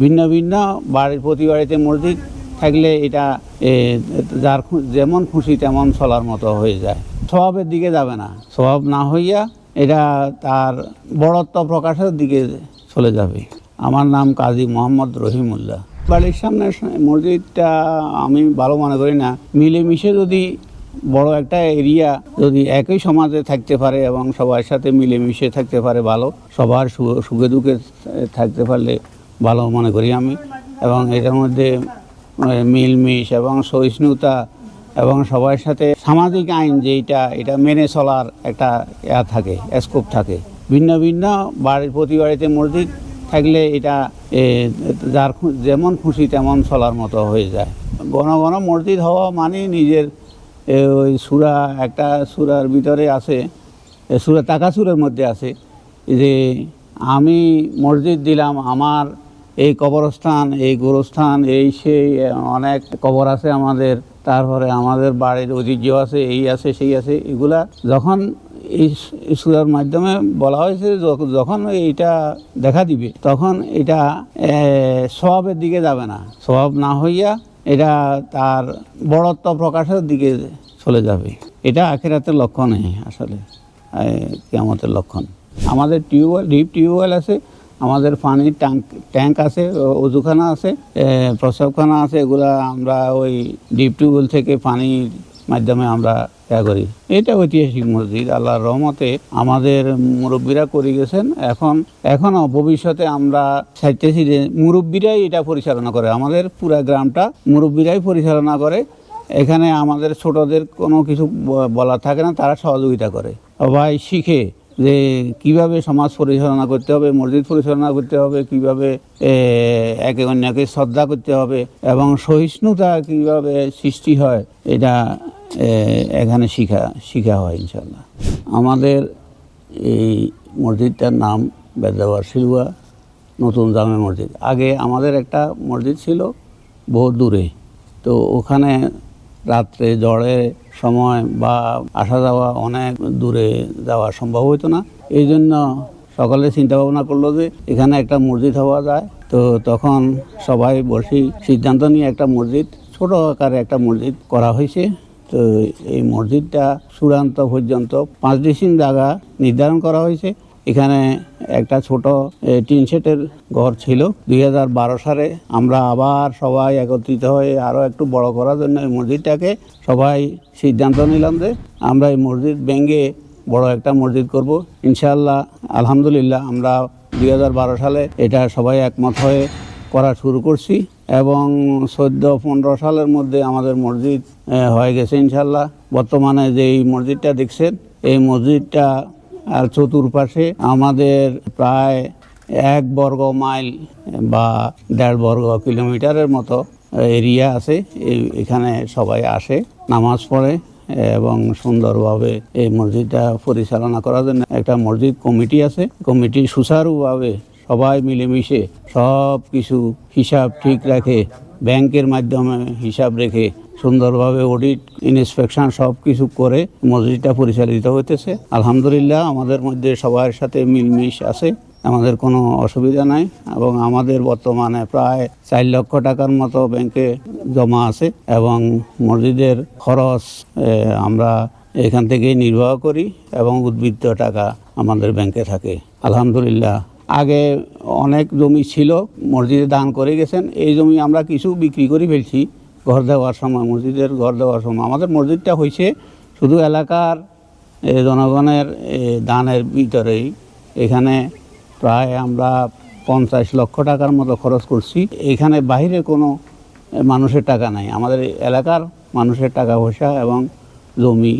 ভিন্ন ভিন্ন বাড়ির প্রতি বাড়িতে মসজিদ থাকলে এটা যার যেমন খুশি তেমন চলার মতো হয়ে যায়, স্বভাবের দিকে যাবে না, স্বভাব না হইয়া এটা তার বড়ত্ব প্রকাশের দিকে চলে যাবে। আমার নাম কাজী মোহাম্মদ রহিমুল্লাহ। বাড়ির সামনে মসজিদটা আমি ভালো মনে করি না। মিলেমিশে যদি বড় একটা এরিয়া যদি একই সমাজে থাকতে পারে এবং সবার সাথে মিলেমিশে থাকতে পারে, ভালো, সবার সুখে দুঃখে থাকতে পারলে ভালো মনে করি আমি। এবং এটার মধ্যে মিলমিশ এবং সহিষ্ণুতা এবং সবার সাথে সামাজিক আইন যেটা এটা মেনে চলার একটা থাকে, স্কোপ থাকে। ভিন্ন ভিন্ন বাড়ির প্রতি বাড়িতে মসজিদ থাকলে এটা যার যেমন খুশি তেমন চলার মতো হয়ে যায়। ঘন ঘন মসজিদ হওয়া মানে নিজের ওই সূরা, একটা সূরার ভিতরে আছে, সূরা তাকাসুরের মধ্যে আছে যে আমি মসজিদ দিলাম, আমার এই কবরস্থান, এই গোরস্থান, এই সেই অনেক কবর আছে আমাদের, তারপরে আমাদের বাড়ির ঐতিহ্য আছে, এই আছে সেই আছে। এগুলা যখন এই সূরার মাধ্যমে বলা হয়েছে, যখন এইটা দেখা দিবে তখন এটা স্বভাবের দিকে যাবে না, স্বভাব না হইয়া এটা তার বড়ত্ব প্রকাশের দিকে চলে যাবে। এটা আখিরাতের লক্ষণ নেই, আসলে কিয়ামতের লক্ষণ। আমাদের ডিপ টিউবওয়েল আছে, আমাদের পানির ট্যাঙ্ক আছে, ওজুখানা আছে, প্রস্রাবখানা আছে। এগুলা আমরা ওই ডিপ টিউবওয়েল থেকে পানির মাধ্যমে আমরা করি। এটা ঐতিহাসিক মসজিদ, আল্লাহর রহমতে আমাদের মুরব্বীরা করে গেছেন। এখনও ভবিষ্যতে আমরা চাইতেছি যে মুরব্বীরাই এটা পরিচালনা করে, আমাদের পুরা গ্রামটা মুরব্বীরাই পরিচালনা করে। এখানে আমাদের ছোটদের কোনো কিছু বলা থাকে না, তারা সহযোগিতা করে, সবাই শিখে যে কিভাবে সমাজ পরিচালনা করতে হবে, মসজিদ পরিচালনা করতে হবে, কিভাবে একে অন্যকে শ্রদ্ধা করতে হবে এবং সহিষ্ণুতা কিভাবে সৃষ্টি হয়, এটা এখানে শিখা হয় ইনশাল্লাহ। আমাদের এই মসজিদটার নাম বেদাবার শিলুয়া নতুন জামে মসজিদ। আগে আমাদের একটা মসজিদ ছিল বহু দূরে, তো ওখানে রাত্রে ঝড়ের সময় বা আসা যাওয়া অনেক দূরে যাওয়া সম্ভব হতো না। এই জন্য সকালে চিন্তা ভাবনা করলো যে এখানে একটা মসজিদ হওয়া যায়। তো তখন সবাই বসে সিদ্ধান্ত নিয়ে একটা মসজিদ, ছোট আকারে একটা মসজিদ করা হয়েছে। তো এই মসজিদটা চূড়ান্ত পর্যন্ত 5 ডিসিম জায়গা নির্ধারণ করা হয়েছে। এখানে একটা ছোট টিন শেটের ঘর ছিল। 2012 সালে আমরা আবার সবাই একত্রিত হয়ে আরও একটু বড় করার জন্য এই মসজিদটাকে সবাই সিদ্ধান্ত নিলাম যে আমরা এই মসজিদ ভেঙে বড় একটা মসজিদ করব ইনশাআল্লাহ। আলহামদুলিল্লাহ আমরা 2012 সালে এটা সবাই একমত হয়ে করা শুরু করছি এবং 14-15 সালের মধ্যে আমাদের মসজিদ হয়ে গেছে ইনশাআল্লাহ। বর্তমানে যে এই মসজিদটা দেখছেন, এই মসজিদটা আর চতুর্পাশে আমাদের প্রায় 1 বর্গ মাইল বা 1.5 বর্গ কিলোমিটারের মতো এরিয়া আছে। এখানে সবাই আসে, নামাজ পড়ে এবং সুন্দরভাবে এই মসজিদটা পরিচালনা করার জন্য একটা মসজিদ কমিটি আছে। কমিটি সুচারুভাবে সবাই মিলেমিশে সব কিছু হিসাব ঠিক রাখে, ব্যাংকের মাধ্যমে হিসাব রেখে সুন্দরভাবে অডিট ইন্সপেকশন সব কিছু করে মসজিদটা পরিচালিত হতেছে। আলহামদুলিল্লাহ আমাদের মধ্যে সবার সাথে মিলমিশ আছে, আমাদের কোনো অসুবিধা নাই এবং আমাদের বর্তমানে প্রায় 4 লক্ষ টাকার মতো ব্যাংকে জমা আছে এবং মসজিদের খরচ আমরা এখান থেকেই নির্বাহ করি এবং উদ্বৃত্ত টাকা আমাদের ব্যাংকে থাকে আলহামদুলিল্লাহ। আগে অনেক জমি ছিল, মসজিদে দান করে গেছেন। এই জমি আমরা কিছু বিক্রি করে ফেলছি ঘর দেওয়ার সময়, মসজিদের ঘর দেওয়ার সময়। আমাদের মসজিদটা হয়েছে শুধু এলাকার জনগণের দানের ভিতরেই। এখানে প্রায় আমরা 50 লক্ষ টাকার মতো খরচ করছি। এখানে বাইরে কোনো মানুষের টাকা নাই, আমাদের এলাকার মানুষের টাকা পয়সা এবং জমি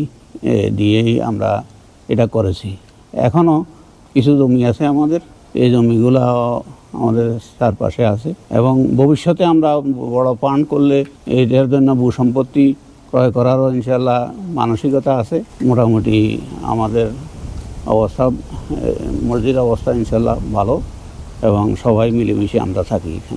দিয়েই আমরা এটা করেছি। এখনও কিছু জমি আছে আমাদের, এই জমিগুলো আমাদের চারপাশে আছে এবং ভবিষ্যতে আমরা বড় ফান্ড করলে এটার জন্য ভূসম্পত্তি ক্রয় করারও ইনশাল্লাহ মানসিকতা আছে। মোটামুটি আমাদের অবস্থা, মসজিদের অবস্থা ইনশাল্লাহ ভালো এবং সবাই মিলেমিশে আমরা থাকি এখানে।